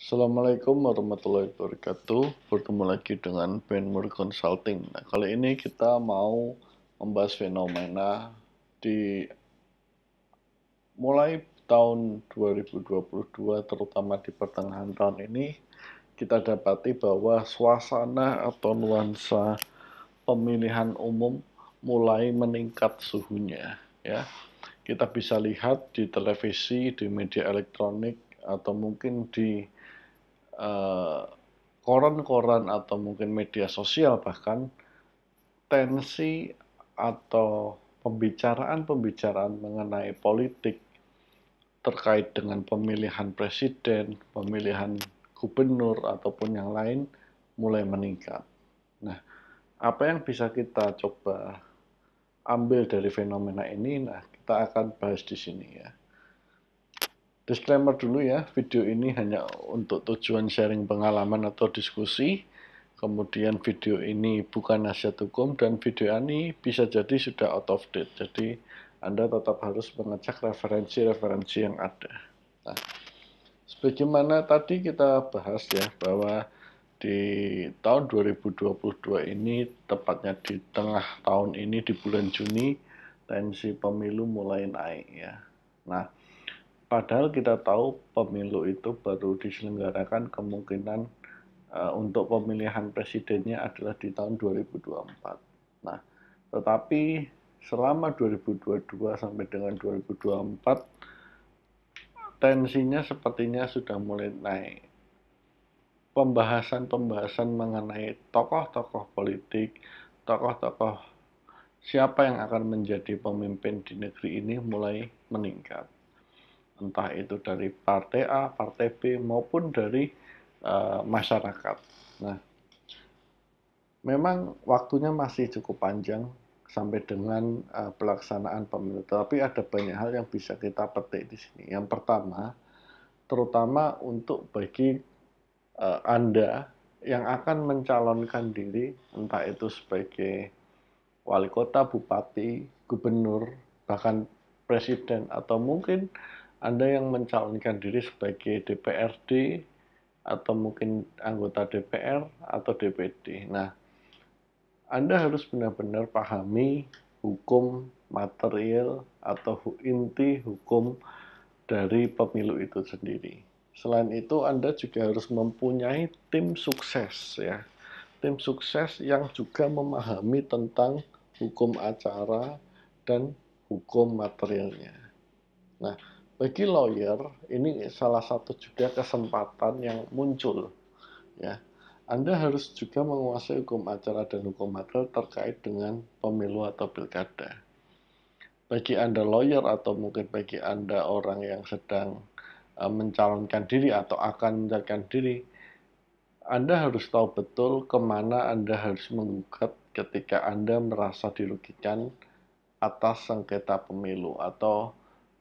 Assalamualaikum warahmatullahi wabarakatuh. Bertemu lagi dengan Ben Mur Consulting. Nah, kali ini kita mau membahas fenomena di mulai tahun 2022, terutama di pertengahan tahun ini, kita dapati bahwa suasana atau nuansa pemilihan umum mulai meningkat suhunya, ya. Kita bisa lihat di televisi, di media elektronik, atau mungkin di eh, koran-koran atau mungkin media sosial, bahkan tensi atau pembicaraan-pembicaraan mengenai politik terkait dengan pemilihan presiden, pemilihan gubernur ataupun yang lain mulai meningkat. Nah, apa yang bisa kita coba ambil dari fenomena ini? Nah, kita akan bahas di sini, ya. Disclaimer dulu, ya, video ini hanya untuk tujuan sharing pengalaman atau diskusi. Kemudian video ini bukan nasihat hukum dan video ini bisa jadi sudah out of date. Jadi Anda tetap harus mengecek referensi-referensi yang ada. Nah, sebagaimana tadi kita bahas, ya, bahwa di tahun 2022 ini, tepatnya di tengah tahun ini, di bulan Juni, tensi pemilu mulai naik, ya. Nah, padahal kita tahu pemilu itu baru diselenggarakan kemungkinan untuk pemilihan presidennya adalah di tahun 2024. Nah, tetapi selama 2022 sampai dengan 2024, tensinya sepertinya sudah mulai naik. Pembahasan-pembahasan mengenai tokoh-tokoh politik, tokoh-tokoh siapa yang akan menjadi pemimpin di negeri ini mulai meningkat. Entah itu dari partai A, partai B, maupun dari masyarakat. Nah, memang waktunya masih cukup panjang sampai dengan pelaksanaan pemilu, tapi ada banyak hal yang bisa kita petik di sini. Yang pertama, terutama untuk bagi Anda yang akan mencalonkan diri, entah itu sebagai wali kota, bupati, gubernur, bahkan presiden, atau mungkin Anda yang mencalonkan diri sebagai DPRD, atau mungkin anggota DPR atau DPD. Nah, Anda harus benar-benar pahami hukum material atau inti hukum dari pemilu itu sendiri. Selain itu, Anda juga harus mempunyai tim sukses, ya. Tim sukses yang juga memahami tentang hukum acara dan hukum materialnya. Nah, bagi lawyer, ini salah satu juga kesempatan yang muncul, ya. Anda harus juga menguasai hukum acara dan hukum material terkait dengan pemilu atau pilkada. Bagi Anda lawyer atau mungkin bagi Anda orang yang sedang mencalonkan diri atau akan mencalonkan diri, Anda harus tahu betul kemana Anda harus menggugat ketika Anda merasa dirugikan atas sengketa pemilu atau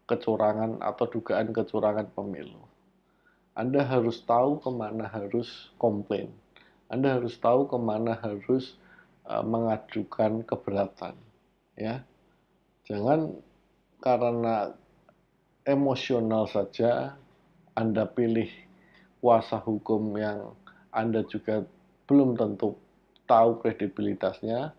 kecurangan atau dugaan kecurangan pemilu. Anda harus tahu kemana harus komplain. Anda harus tahu kemana harus mengajukan keberatan, ya. Jangan karena emosional saja Anda pilih kuasa hukum yang Anda juga belum tentu tahu kredibilitasnya,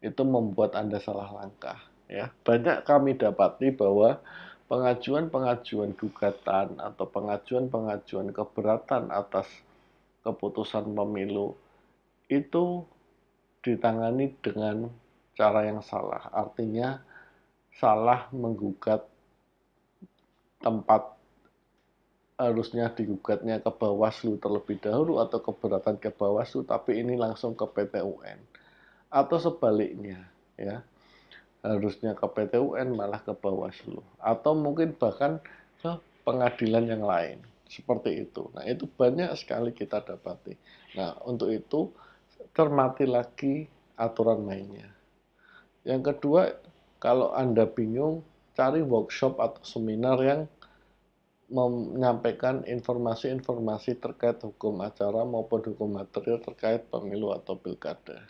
itu membuat Anda salah langkah, ya. Banyak kami dapati bahwa pengajuan-pengajuan gugatan atau pengajuan-pengajuan keberatan atas keputusan pemilu itu ditangani dengan cara yang salah. Artinya salah menggugat tempat harusnya digugatnya ke Bawaslu terlebih dahulu atau keberatan ke Bawaslu, tapi ini langsung ke PT UN. Atau sebaliknya, ya. Harusnya ke PT UN malah ke Bawaslu. Atau mungkin bahkan ke pengadilan yang lain. Seperti itu. Nah, itu banyak sekali kita dapati. Nah, untuk itu cermati lagi aturan mainnya. Yang kedua, kalau Anda bingung, cari workshop atau seminar yang menyampaikan informasi-informasi terkait hukum acara maupun hukum material terkait pemilu atau pilkada.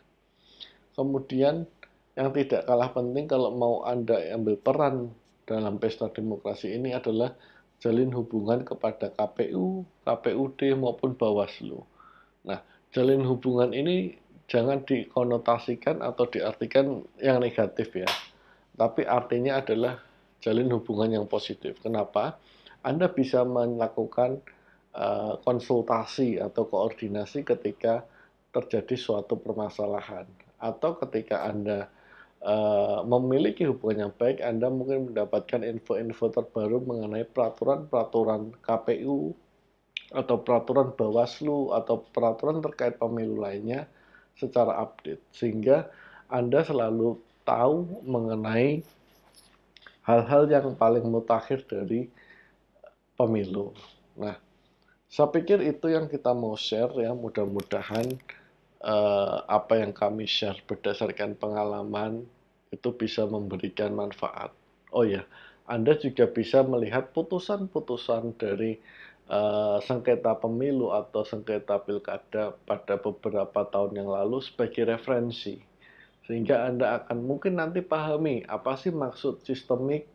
Kemudian yang tidak kalah penting kalau mau Anda ambil peran dalam pesta demokrasi ini adalah jalin hubungan kepada KPU, KPUD maupun Bawaslu. Nah, jalin hubungan ini jangan dikonotasikan atau diartikan yang negatif ya. Tapi artinya adalah jalin hubungan yang positif. Kenapa? Anda bisa melakukan konsultasi atau koordinasi ketika terjadi suatu permasalahan, atau ketika Anda memiliki hubungan yang baik, Anda mungkin mendapatkan info-info terbaru mengenai peraturan-peraturan KPU atau peraturan Bawaslu atau peraturan terkait pemilu lainnya secara update, sehingga Anda selalu tahu mengenai hal-hal yang paling mutakhir dari pemilu. Nah, saya pikir itu yang kita mau share ya, mudah-mudahan apa yang kami share berdasarkan pengalaman itu bisa memberikan manfaat. Oh ya, Anda juga bisa melihat putusan-putusan dari sengketa pemilu atau sengketa pilkada pada beberapa tahun yang lalu sebagai referensi. Sehingga Anda akan mungkin nanti pahami apa sih maksud sistemik,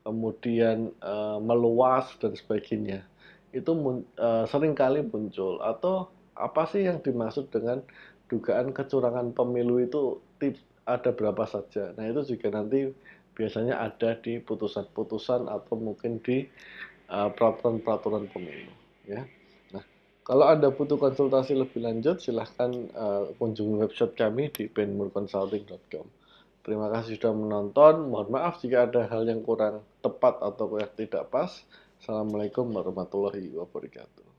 kemudian meluas dan sebagainya. Itu seringkali muncul, atau apa sih yang dimaksud dengan dugaan kecurangan pemilu itu ada berapa saja. Nah, itu juga nanti biasanya ada di putusan-putusan atau mungkin di peraturan-peraturan pemilu ya. Nah, kalau Anda butuh konsultasi lebih lanjut, silahkan kunjungi website kami di benmurconsulting.com. Terima kasih sudah menonton. Mohon maaf jika ada hal yang kurang tepat atau yang tidak pas. Assalamualaikum warahmatullahi wabarakatuh.